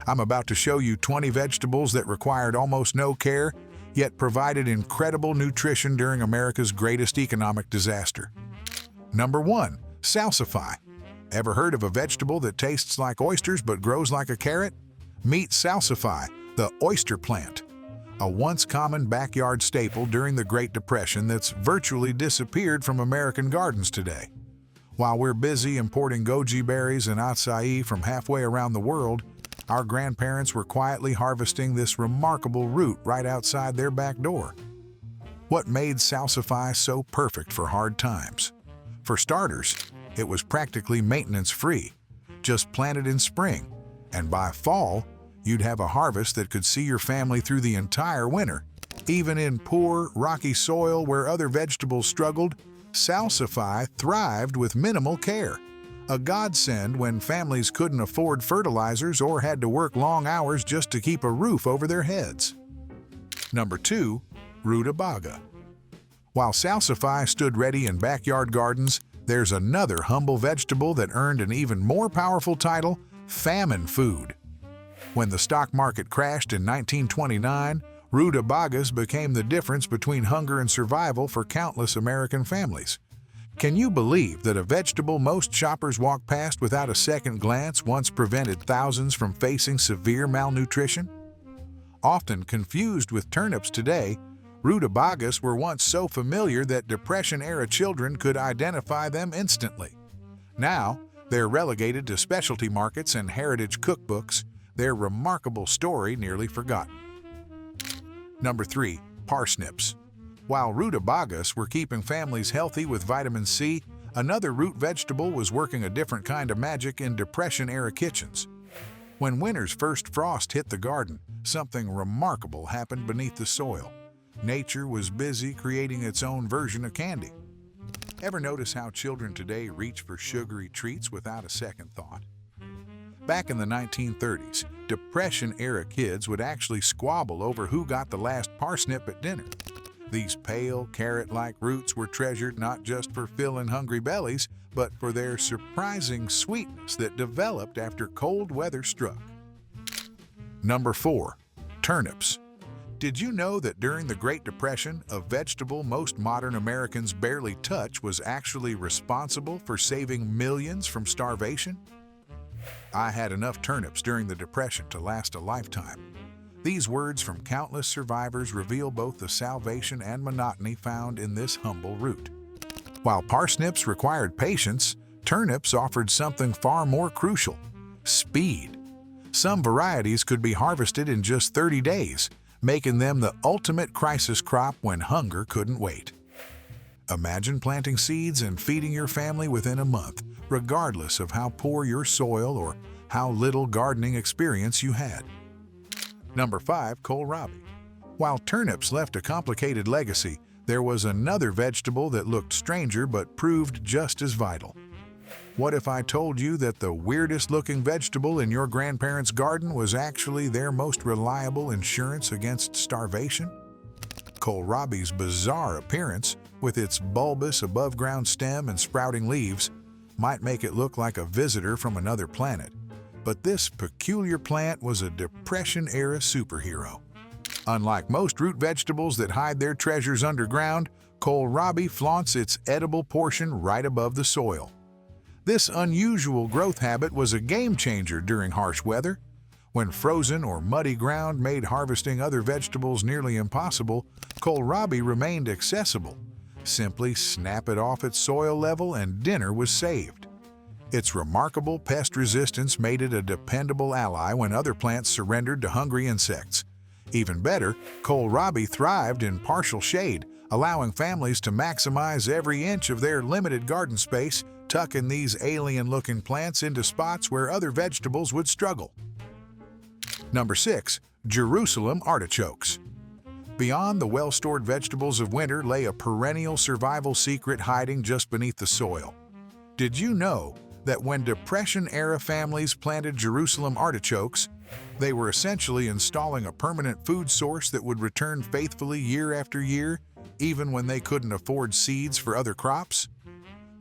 I'm about to show you 20 vegetables that required almost no care, yet provided incredible nutrition during America's greatest economic disaster. Number 1. Salsify. Ever heard of a vegetable that tastes like oysters but grows like a carrot? Meet salsify, the oyster plant, a once common backyard staple during the Great Depression that's virtually disappeared from American gardens today. While we're busy importing goji berries and acai from halfway around the world, our grandparents were quietly harvesting this remarkable root right outside their back door. What made salsify so perfect for hard times? For starters, it was practically maintenance-free. Just plant it in spring, and by fall, you'd have a harvest that could see your family through the entire winter. Even in poor, rocky soil where other vegetables struggled, salsify thrived with minimal care. A godsend when families couldn't afford fertilizers or had to work long hours just to keep a roof over their heads. Number 2. Rutabaga. While salsify stood ready in backyard gardens, there's another humble vegetable that earned an even more powerful title: famine food. When the stock market crashed in 1929, rutabagas became the difference between hunger and survival for countless American families. Can you believe that a vegetable most shoppers walk past without a second glance once prevented thousands from facing severe malnutrition? Often confused with turnips today, rutabagas were once so familiar that Depression-era children could identify them instantly. Now, they're relegated to specialty markets and heritage cookbooks, their remarkable story nearly forgotten. Number 3. Parsnips. While rutabagas were keeping families healthy with vitamin C, another root vegetable was working a different kind of magic in Depression-era kitchens. When winter's first frost hit the garden, something remarkable happened beneath the soil. Nature was busy creating its own version of candy. Ever notice how children today reach for sugary treats without a second thought? Back in the 1930s, Depression-era kids would actually squabble over who got the last parsnip at dinner. These pale, carrot-like roots were treasured not just for filling hungry bellies, but for their surprising sweetness that developed after cold weather struck. Number 4. Turnips. Did you know that during the Great Depression, a vegetable most modern Americans barely touch was actually responsible for saving millions from starvation? I had enough turnips during the Depression to last a lifetime. These words from countless survivors reveal both the salvation and monotony found in this humble root. While parsnips required patience, turnips offered something far more crucial: speed. Some varieties could be harvested in just 30 days, making them the ultimate crisis crop when hunger couldn't wait. Imagine planting seeds and feeding your family within a month, regardless of how poor your soil or how little gardening experience you had. Number 5. Kohlrabi. While turnips left a complicated legacy, there was another vegetable that looked stranger but proved just as vital. What if I told you that the weirdest-looking vegetable in your grandparents' garden was actually their most reliable insurance against starvation? Kohlrabi's bizarre appearance, with its bulbous above-ground stem and sprouting leaves, might make it look like a visitor from another planet. But this peculiar plant was a Depression-era superhero. Unlike most root vegetables that hide their treasures underground, kohlrabi flaunts its edible portion right above the soil. This unusual growth habit was a game-changer during harsh weather. When frozen or muddy ground made harvesting other vegetables nearly impossible, kohlrabi remained accessible. Simply snap it off at soil level and dinner was saved. Its remarkable pest resistance made it a dependable ally when other plants surrendered to hungry insects. Even better, kohlrabi thrived in partial shade, allowing families to maximize every inch of their limited garden space, tucking these alien-looking plants into spots where other vegetables would struggle. Number 6. Jerusalem artichokes. Beyond the well-stored vegetables of winter lay a perennial survival secret hiding just beneath the soil. Did you know that when Depression-era families planted Jerusalem artichokes, they were essentially installing a permanent food source that would return faithfully year after year, even when they couldn't afford seeds for other crops?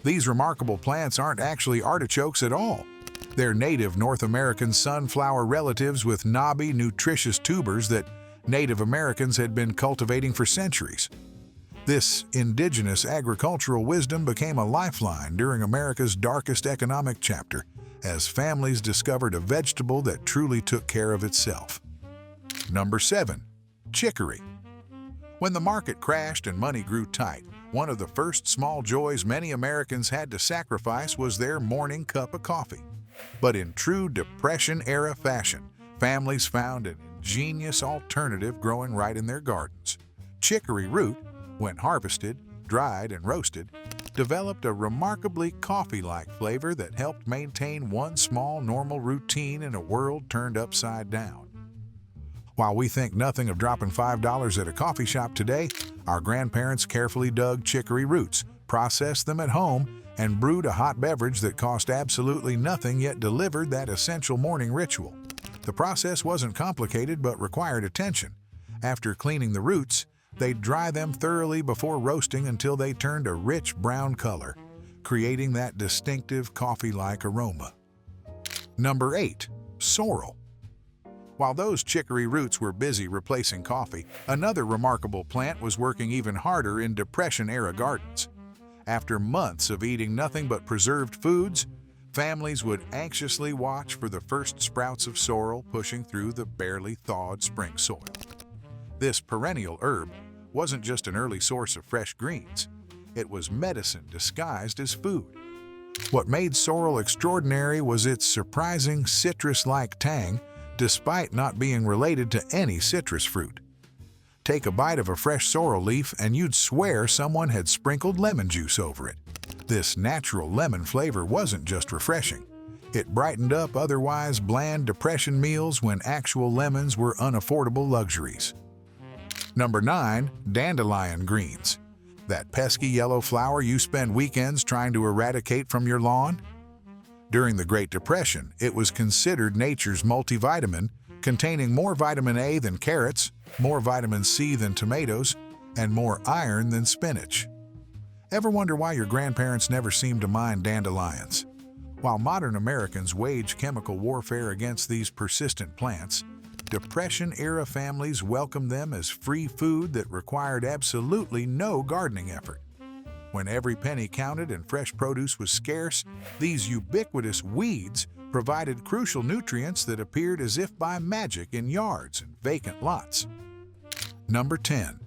These remarkable plants aren't actually artichokes at all. They're native North American sunflower relatives with knobby, nutritious tubers that Native Americans had been cultivating for centuries. This indigenous agricultural wisdom became a lifeline during America's darkest economic chapter, as families discovered a vegetable that truly took care of itself. Number 7. Chicory. When the market crashed and money grew tight, one of the first small joys many Americans had to sacrifice was their morning cup of coffee. But in true Depression-era fashion, families found an ingenious alternative growing right in their gardens. Chicory root, when harvested, dried, and roasted, developed a remarkably coffee-like flavor that helped maintain one small normal routine in a world turned upside down. While we think nothing of dropping $5 at a coffee shop today, our grandparents carefully dug chicory roots, processed them at home, and brewed a hot beverage that cost absolutely nothing yet delivered that essential morning ritual. The process wasn't complicated but required attention. After cleaning the roots, they'd dry them thoroughly before roasting until they turned a rich brown color, creating that distinctive coffee-like aroma. Number 8. Sorrel. While those chicory roots were busy replacing coffee, another remarkable plant was working even harder in Depression-era gardens. After months of eating nothing but preserved foods, families would anxiously watch for the first sprouts of sorrel pushing through the barely thawed spring soil. This perennial herb wasn't just an early source of fresh greens, it was medicine disguised as food. What made sorrel extraordinary was its surprising citrus-like tang, despite not being related to any citrus fruit. Take a bite of a fresh sorrel leaf and you'd swear someone had sprinkled lemon juice over it. This natural lemon flavor wasn't just refreshing. It brightened up otherwise bland Depression meals when actual lemons were unaffordable luxuries. Number 9. Dandelion greens. That pesky yellow flower you spend weekends trying to eradicate from your lawn? During the Great Depression, it was considered nature's multivitamin, containing more vitamin A than carrots, more vitamin C than tomatoes, and more iron than spinach. Ever wonder why your grandparents never seemed to mind dandelions? While modern Americans wage chemical warfare against these persistent plants, Depression-era families welcomed them as free food that required absolutely no gardening effort. When every penny counted and fresh produce was scarce, these ubiquitous weeds provided crucial nutrients that appeared as if by magic in yards and vacant lots. Number 10.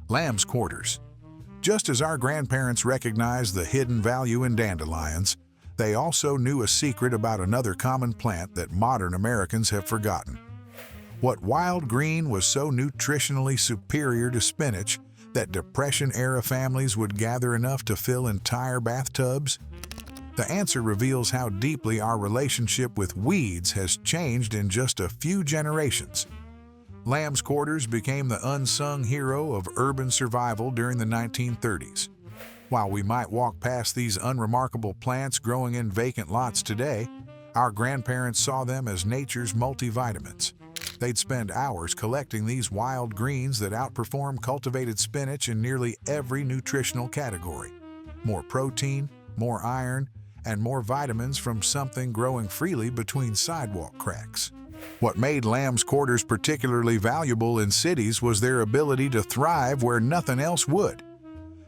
Lamb's quarters. Just as our grandparents recognized the hidden value in dandelions, they also knew a secret about another common plant that modern Americans have forgotten. What wild green was so nutritionally superior to spinach that Depression-era families would gather enough to fill entire bathtubs? The answer reveals how deeply our relationship with weeds has changed in just a few generations. Lamb's quarters became the unsung hero of urban survival during the 1930s. While we might walk past these unremarkable plants growing in vacant lots today, our grandparents saw them as nature's multivitamins. They'd spend hours collecting these wild greens that outperform cultivated spinach in nearly every nutritional category. More protein, more iron, and more vitamins from something growing freely between sidewalk cracks. What made lamb's quarters particularly valuable in cities was their ability to thrive where nothing else would.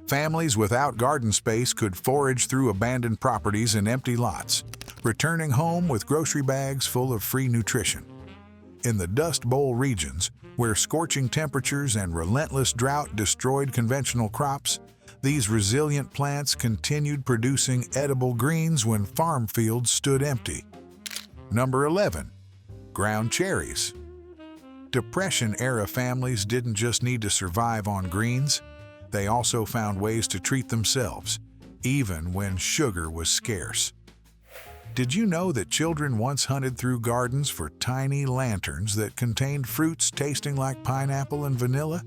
Families without garden space could forage through abandoned properties and empty lots, returning home with grocery bags full of free nutrition. In the Dust Bowl regions, where scorching temperatures and relentless drought destroyed conventional crops, these resilient plants continued producing edible greens when farm fields stood empty. Number 11. Ground cherries. Depression-era families didn't just need to survive on greens, they also found ways to treat themselves, even when sugar was scarce. Did you know that children once hunted through gardens for tiny lanterns that contained fruits tasting like pineapple and vanilla?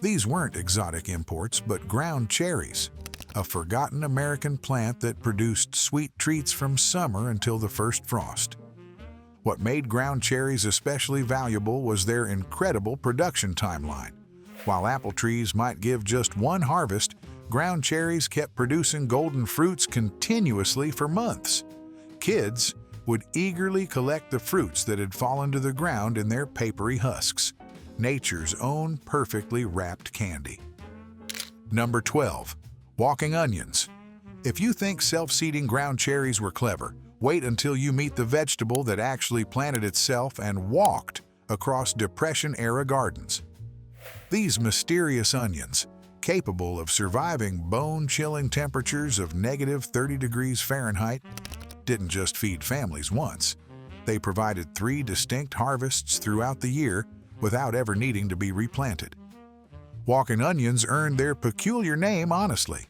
These weren't exotic imports, but ground cherries, a forgotten American plant that produced sweet treats from summer until the first frost. What made ground cherries especially valuable was their incredible production timeline. While apple trees might give just one harvest, ground cherries kept producing golden fruits continuously for months. Kids, would eagerly collect the fruits that had fallen to the ground in their papery husks, nature's own perfectly wrapped candy. Number 12. Walking onions. If you think self-seeding ground cherries were clever, wait until you meet the vegetable that actually planted itself and walked across Depression-era gardens. These mysterious onions, capable of surviving bone-chilling temperatures of -30 degrees Fahrenheit, didn't just feed families once. They provided 3 distinct harvests throughout the year without ever needing to be replanted. Walking onions earned their peculiar name honestly.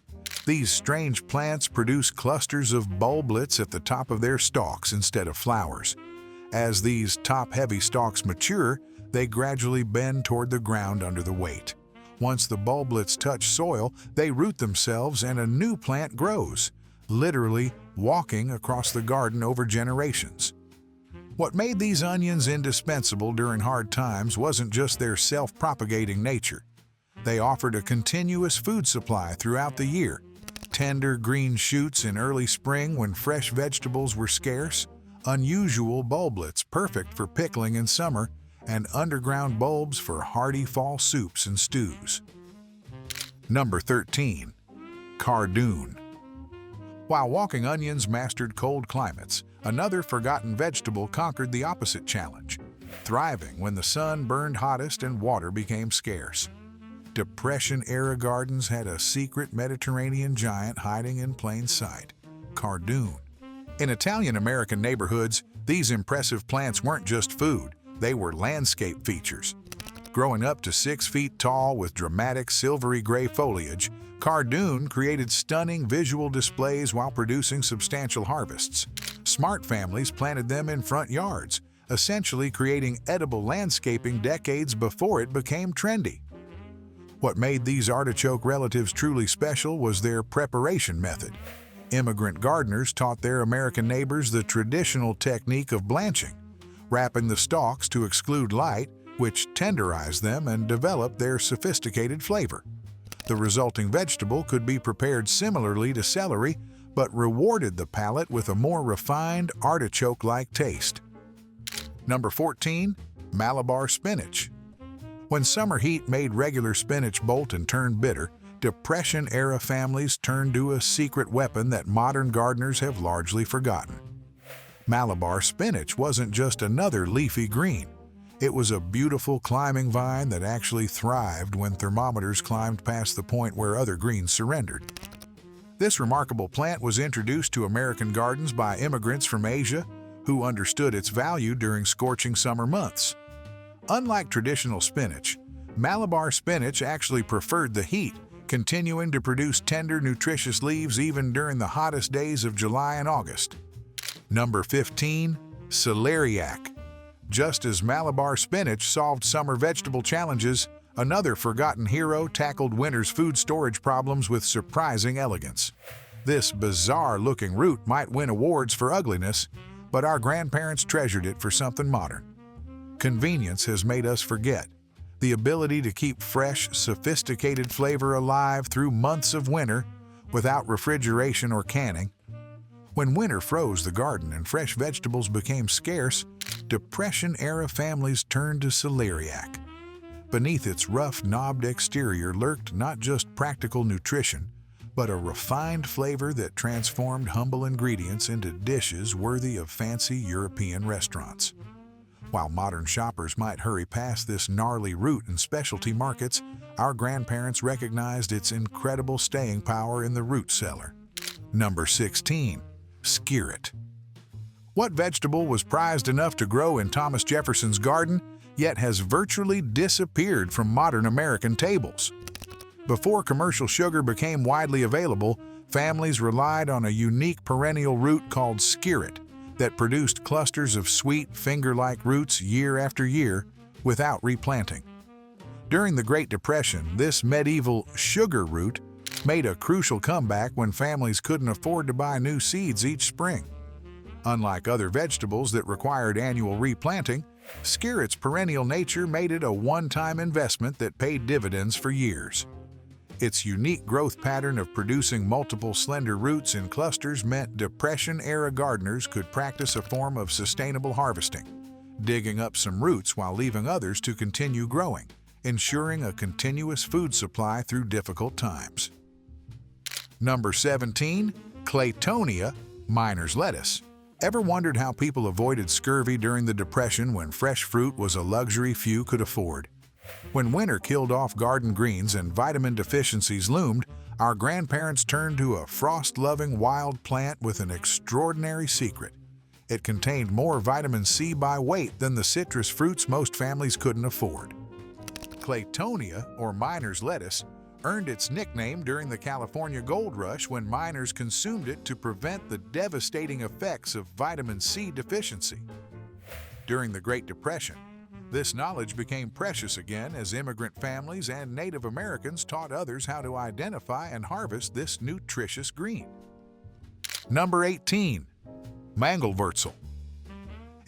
These strange plants produce clusters of bulblets at the top of their stalks instead of flowers. As these top-heavy stalks mature, they gradually bend toward the ground under the weight. Once the bulblets touch soil, they root themselves and a new plant grows, literally walking across the garden over generations. What made these onions indispensable during hard times wasn't just their self-propagating nature. They offered a continuous food supply throughout the year. Tender green shoots in early spring when fresh vegetables were scarce, unusual bulblets perfect for pickling in summer, and underground bulbs for hearty fall soups and stews. Number 13. Cardoon. While walking onions mastered cold climates, another forgotten vegetable conquered the opposite challenge, thriving when the sun burned hottest and water became scarce. Depression-era gardens had a secret Mediterranean giant hiding in plain sight, cardoon. In Italian-American neighborhoods, these impressive plants weren't just food, they were landscape features. Growing up to 6 feet tall with dramatic silvery gray foliage, cardoon created stunning visual displays while producing substantial harvests. Smart families planted them in front yards, essentially creating edible landscaping decades before it became trendy. What made these artichoke relatives truly special was their preparation method. Immigrant gardeners taught their American neighbors the traditional technique of blanching, wrapping the stalks to exclude light, which tenderized them and developed their sophisticated flavor. The resulting vegetable could be prepared similarly to celery, but rewarded the palate with a more refined, artichoke-like taste. Number 14. Malabar spinach. When summer heat made regular spinach bolt and turn bitter, Depression-era families turned to a secret weapon that modern gardeners have largely forgotten. Malabar spinach wasn't just another leafy green. It was a beautiful climbing vine that actually thrived when thermometers climbed past the point where other greens surrendered. This remarkable plant was introduced to American gardens by immigrants from Asia who understood its value during scorching summer months. Unlike traditional spinach, Malabar spinach actually preferred the heat, continuing to produce tender, nutritious leaves even during the hottest days of July and August. Number 15. Celeriac. Just as Malabar spinach solved summer vegetable challenges, another forgotten hero tackled winter's food storage problems with surprising elegance. This bizarre-looking root might win awards for ugliness, but our grandparents treasured it for something modern. Convenience has made us forget the ability to keep fresh, sophisticated flavor alive through months of winter without refrigeration or canning. When winter froze the garden and fresh vegetables became scarce, Depression-era families turned to celeriac. Beneath its rough, knobbed exterior lurked not just practical nutrition, but a refined flavor that transformed humble ingredients into dishes worthy of fancy European restaurants. While modern shoppers might hurry past this gnarly root in specialty markets, our grandparents recognized its incredible staying power in the root cellar. Number 16. Skirret. What vegetable was prized enough to grow in Thomas Jefferson's garden, yet has virtually disappeared from modern American tables? Before commercial sugar became widely available, families relied on a unique perennial root called skirret that produced clusters of sweet, finger-like roots year after year without replanting. During the Great Depression, this medieval sugar root made a crucial comeback when families couldn't afford to buy new seeds each spring. Unlike other vegetables that required annual replanting, skirret's perennial nature made it a one-time investment that paid dividends for years. Its unique growth pattern of producing multiple slender roots in clusters meant Depression-era gardeners could practice a form of sustainable harvesting, digging up some roots while leaving others to continue growing, ensuring a continuous food supply through difficult times. Number 17. Claytonia, miner's lettuce. Ever wondered how people avoided scurvy during the Depression when fresh fruit was a luxury few could afford? When winter killed off garden greens and vitamin deficiencies loomed, our grandparents turned to a frost-loving wild plant with an extraordinary secret. It contained more vitamin C by weight than the citrus fruits most families couldn't afford. Claytonia, or miner's lettuce, earned its nickname during the California Gold Rush when miners consumed it to prevent the devastating effects of vitamin C deficiency. During the Great Depression, this knowledge became precious again as immigrant families and Native Americans taught others how to identify and harvest this nutritious green. Number 18. Mangoldwurzel.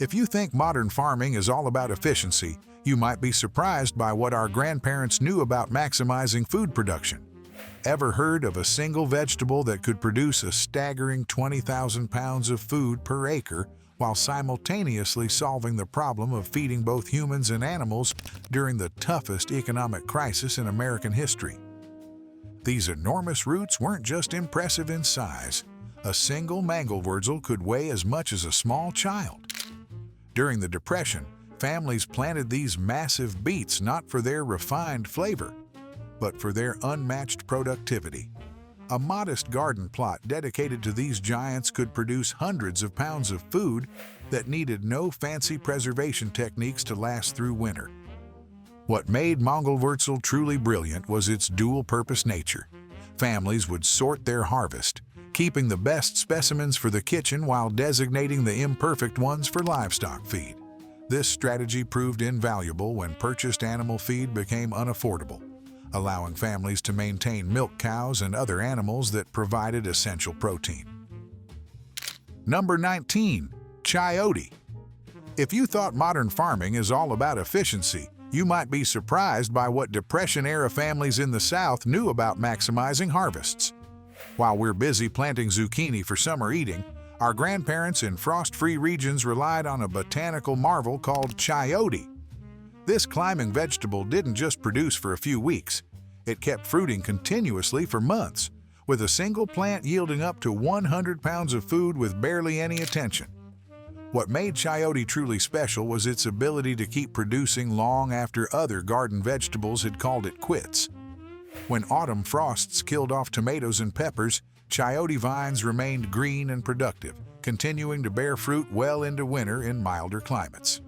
If you think modern farming is all about efficiency, you might be surprised by what our grandparents knew about maximizing food production. Ever heard of a single vegetable that could produce a staggering 20,000 pounds of food per acre while simultaneously solving the problem of feeding both humans and animals during the toughest economic crisis in American history? These enormous roots weren't just impressive in size. A single mangoldwurzel could weigh as much as a small child. During the Depression, families planted these massive beets not for their refined flavor, but for their unmatched productivity. A modest garden plot dedicated to these giants could produce hundreds of pounds of food that needed no fancy preservation techniques to last through winter. What made Mangoldwurzel truly brilliant was its dual-purpose nature. Families would sort their harvest, keeping the best specimens for the kitchen while designating the imperfect ones for livestock feed. This strategy proved invaluable when purchased animal feed became unaffordable, allowing families to maintain milk cows and other animals that provided essential protein. Number 19. Chayote. If you thought modern farming is all about efficiency, you might be surprised by what Depression-era families in the South knew about maximizing harvests. While we're busy planting zucchini for summer eating, our grandparents in frost-free regions relied on a botanical marvel called chayote. This climbing vegetable didn't just produce for a few weeks. It kept fruiting continuously for months, with a single plant yielding up to 100 pounds of food with barely any attention. What made chayote truly special was its ability to keep producing long after other garden vegetables had called it quits. When autumn frosts killed off tomatoes and peppers, chayote vines remained green and productive, continuing to bear fruit well into winter in milder climates.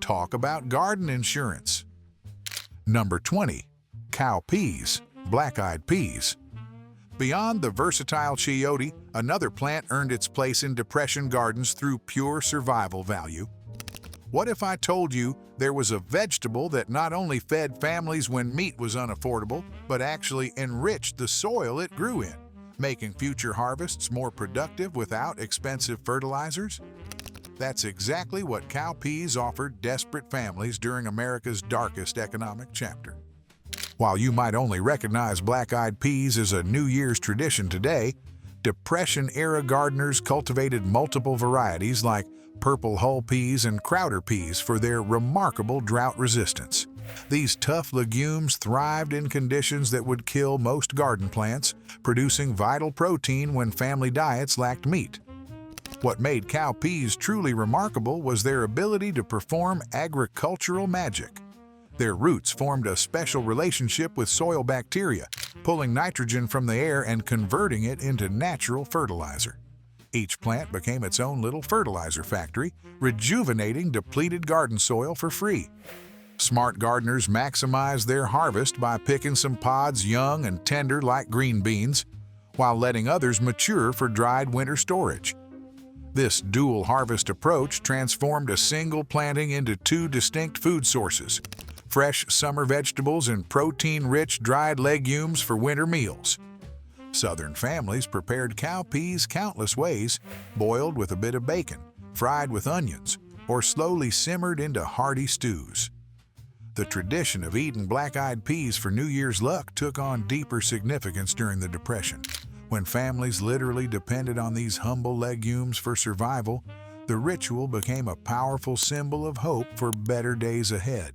Talk about garden insurance. Number 20. Cowpeas, black-eyed peas. Beyond the versatile chayote, another plant earned its place in Depression gardens through pure survival value. What if I told you there was a vegetable that not only fed families when meat was unaffordable, but actually enriched the soil it grew in, making future harvests more productive without expensive fertilizers? That's exactly what cowpeas offered desperate families during America's darkest economic chapter. While you might only recognize black-eyed peas as a New Year's tradition today, Depression-era gardeners cultivated multiple varieties like purple hull peas and Crowder peas for their remarkable drought resistance. These tough legumes thrived in conditions that would kill most garden plants, producing vital protein when family diets lacked meat. What made cowpeas truly remarkable was their ability to perform agricultural magic. Their roots formed a special relationship with soil bacteria, pulling nitrogen from the air and converting it into natural fertilizer. Each plant became its own little fertilizer factory, rejuvenating depleted garden soil for free. Smart gardeners maximized their harvest by picking some pods young and tender like green beans, while letting others mature for dried winter storage. This dual harvest approach transformed a single planting into two distinct food sources: fresh summer vegetables and protein-rich dried legumes for winter meals. Southern families prepared cowpeas countless ways: boiled with a bit of bacon, fried with onions, or slowly simmered into hearty stews. The tradition of eating black-eyed peas for New Year's luck took on deeper significance during the Depression. When families literally depended on these humble legumes for survival, the ritual became a powerful symbol of hope for better days ahead.